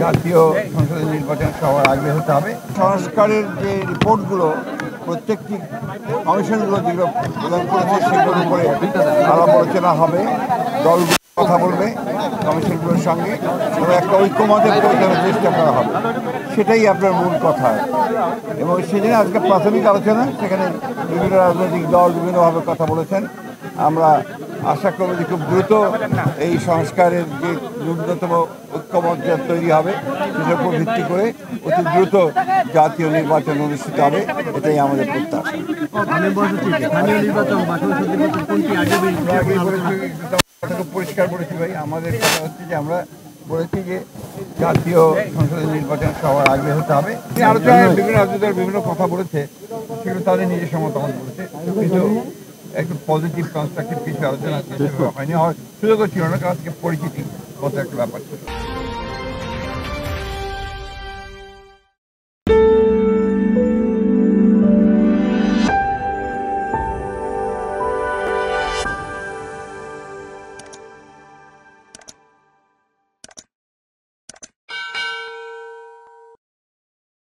জাতীয় সংসদের নির্বাচন সবার আগে হতে হবে। সংস্কারের যে রিপোর্টগুলো প্রত্যেকটি কমিশনগুলো যেগুলো প্রদান করেছে সেগুলোর উপরে আলাপ আলোচনা হবে, দলগুলো কথা বলবে কমিশনগুলোর সঙ্গে এবং একটা ঐক্যমতে পৌঁছানোর চেষ্টা করা হবে, সেটাই আপনার মূল কথা। এবং সেজন্য আজকে প্রাথমিক আলোচনা, সেখানে বিভিন্ন রাজনৈতিক দল বিভিন্নভাবে কথা বলেছেন। আমরা আশা করব যে খুব দ্রুত এই সংস্কারের যে ন্যূনতম ঐক্যমত তৈরি হবে সেটার উপর ভিত্তি করে অতি দ্রুত জাতীয় নির্বাচন অনুষ্ঠিত হবে, এটাই আমাদের প্রত্যাশা। পরিষ্কার বলেছি ভাই, আমাদের কথা হচ্ছে যে আমরা বলেছি যে জাতীয় সংসদের নির্বাচন সবার আগে হতে হবে। আলোচনায় বিভিন্ন রাজনীতির বিভিন্ন কথা বলেছে, সেগুলো তাদের নিজস্ব মতামত বলেছে, কিন্তু একটু পজিটিভ কনস্ট্রাকটিভ কিছু আলোচনা হয়নি, হওয়ার সুযোগও ছিল না, কারণ পরিচিতি মতো একটা ব্যাপার ছিল।